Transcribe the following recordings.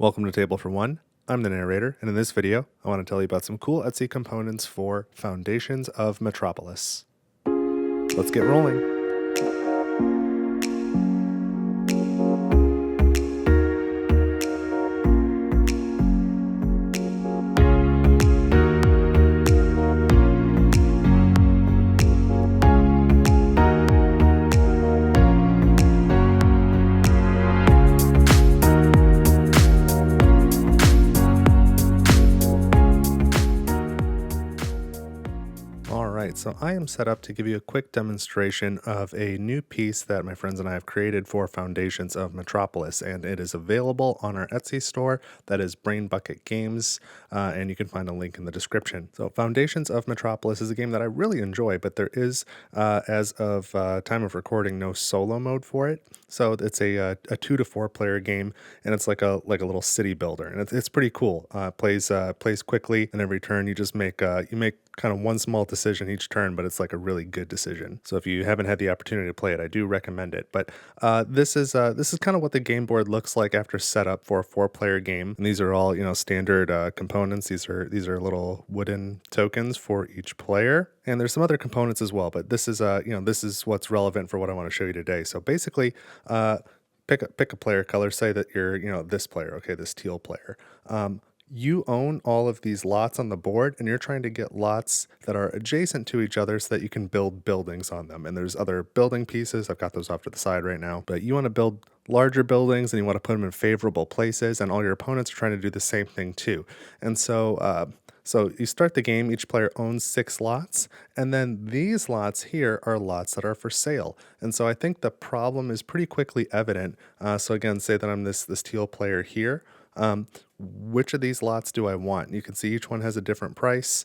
Welcome to Table for One. I'm the narrator, and in this video, I want to tell you about some cool Etsy components for Foundations of Metropolis. Let's get rolling. So I am set up to give you a quick demonstration of a new piece that my friends and I have created for Foundations of Metropolis, and it is available on our Etsy store. That is BrainBucketGames, and you can find a link in the description. So Foundations of Metropolis is a game that I really enjoy, but there is, as of time of recording, no solo mode for it. So it's a 2 to 4 player game, and it's like a little city builder, and it's pretty cool. Plays quickly, and every turn you just make kind of one small decision each turn, but it's like a really good decision. So if you haven't had the opportunity to play it, I do recommend it. But this is kind of what the game board looks like after setup for a 4-player game. And these are all standard components. These are little wooden tokens for each player. And there's some other components as well, but this is this is what's relevant for what I want to show you today. So basically, pick a player color. Say that you're this player, okay, this teal player. You own all of these lots on the board, and you're trying to get lots that are adjacent to each other so that you can build buildings on them. And there's other building pieces. I've got those off to the side right now. But you want to build larger buildings, and you want to put them in favorable places, and all your opponents are trying to do the same thing too. And so you start the game, each player owns 6 lots, and then these lots here are lots that are for sale. And so I think the problem is pretty quickly evident. So again, say that I'm this teal player here. Which of these lots do I want? You can see each one has a different price.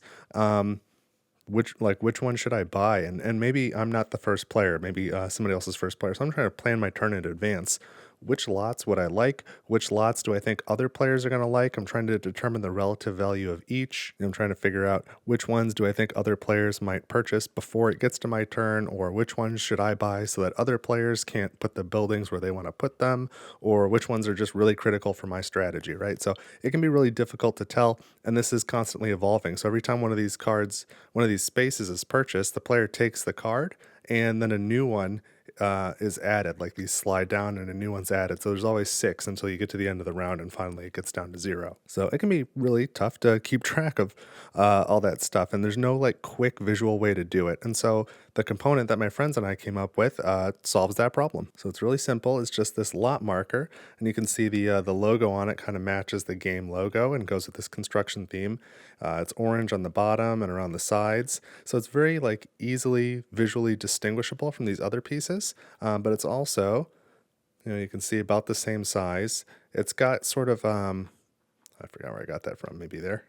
Which one should I buy? And maybe I'm not the first player. Maybe somebody else's first player. So I'm trying to plan my turn in advance. Which lots would I like? Which lots do I think other players are going to like? I'm trying to determine the relative value of each. I'm trying to figure out which ones do I think other players might purchase before it gets to my turn, or which ones should I buy so that other players can't put the buildings where they want to put them, or which ones are just really critical for my strategy, right? So it can be really difficult to tell, and this is constantly evolving. So every time one of these spaces is purchased, the player takes the card, and then a new one is added. Like these slide down and a new one's added. So there's always 6 until you get to the end of the round, and finally it gets down to 0. So it can be really tough to keep track of all that stuff, and there's no like quick visual way to do it. And so the component that my friends and I came up with solves that problem. So it's really simple. It's just this lot marker, and you can see the logo on it kind of matches the game logo and goes with this construction theme. It's orange on the bottom and around the sides, so it's very like easily visually distinguishable from these other pieces. But it's also, you can see about the same size. It's got sort of I forgot where I got that from. Maybe there.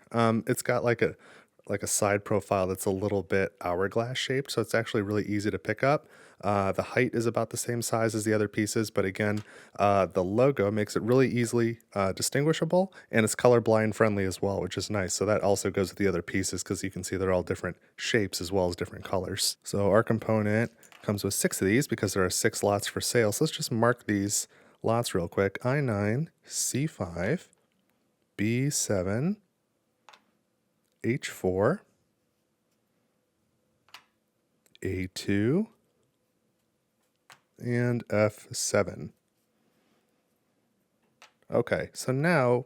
It's got like a side profile that's a little bit hourglass shaped, so it's actually really easy to pick up. The height is about the same size as the other pieces, but again, the logo makes it really easily distinguishable, and it's colorblind friendly as well, which is nice. So that also goes with the other pieces because you can see they're all different shapes as well as different colors. So our component comes with 6 of these because there are 6 lots for sale. So let's just mark these lots real quick. I9, C5, B7, H4, A2, and F7. Okay, so now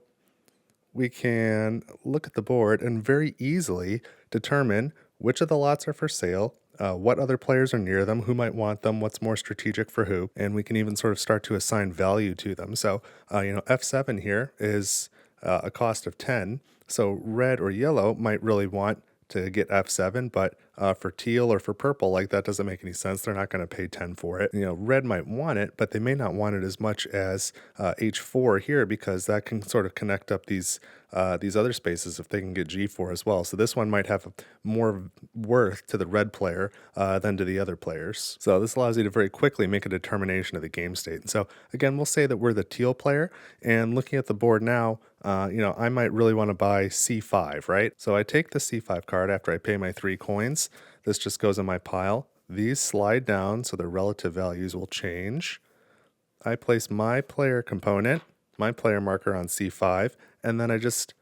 we can look at the board and very easily determine which of the lots are for sale, what other players are near them, who might want them, what's more strategic for who, and we can even sort of start to assign value to them. So, F7 here is a cost of 10, so red or yellow might really want to get F7, but for teal or for purple, like that doesn't make any sense. They're not going to pay 10 for it. Red might want it, but they may not want it as much as H4 here, because that can sort of connect up these other spaces if they can get G4 as well. So this one might have more worth to the red player than to the other players. So this allows you to very quickly make a determination of the game state. And so again, we'll say that we're the teal player, and looking at the board now, I might really want to buy C5, right? So I take the C5 card after I pay my 3 coins. This just goes in my pile. These slide down, so their relative values will change. I place my player component, my player marker on C5, and then I just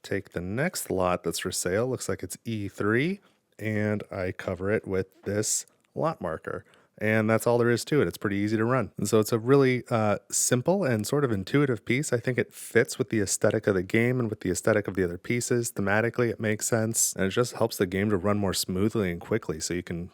take the next lot that's for sale, looks like it's E3, and I cover it with this lot marker. And that's all there is to it. It's pretty easy to run. And so it's a really simple and sort of intuitive piece. I think it fits with the aesthetic of the game and with the aesthetic of the other pieces. Thematically, it makes sense. And it just helps the game to run more smoothly and quickly so you can,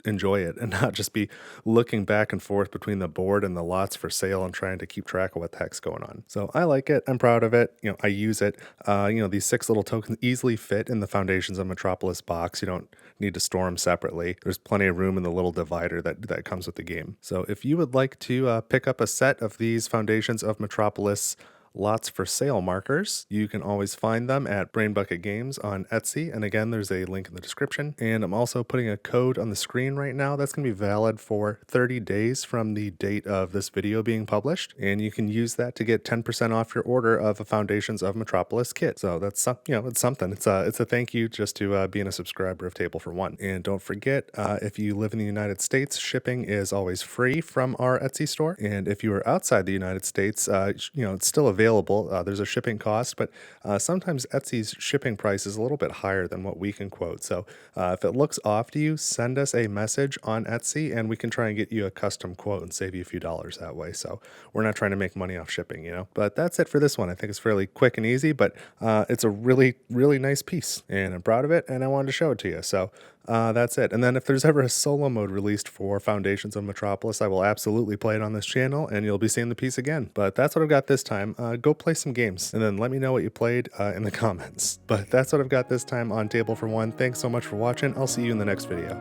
enjoy it and not just be looking back and forth between the board and the lots for sale and trying to keep track of what the heck's going on. So I like it. I'm proud of it. I use it. These 6 little tokens easily fit in the Foundations of Metropolis box. You don't need to store them separately. There's plenty of room in the little divider that comes with the game. So if you would like to pick up a set of these Foundations of Metropolis lots for sale markers, you can always find them at BrainBucketGames on Etsy. And again, there's a link in the description. And I'm also putting a code on the screen right now that's going to be valid for 30 days from the date of this video being published. And you can use that to get 10% off your order of a Foundations of Metropolis kit. So that's, it's something. It's a thank you just to being a subscriber of Table for One. And don't forget, if you live in the United States, shipping is always free from our Etsy store. And if you are outside the United States, it's still available. There's a shipping cost, but sometimes Etsy's shipping price is a little bit higher than what we can quote. So if it looks off to you, send us a message on Etsy and we can try and get you a custom quote and save you a few dollars that way. So we're not trying to make money off shipping, But that's it for this one. I think it's fairly quick and easy, but it's a really, really nice piece and I'm proud of it and I wanted to show it to you. So that's it. And then if there's ever a solo mode released for Foundations of Metropolis, I will absolutely play it on this channel and you'll be seeing the piece again. But that's what I've got this time. Go play some games and then let me know what you played in the comments. But that's what I've got this time on Table for One. Thanks so much for watching. I'll see you in the next video.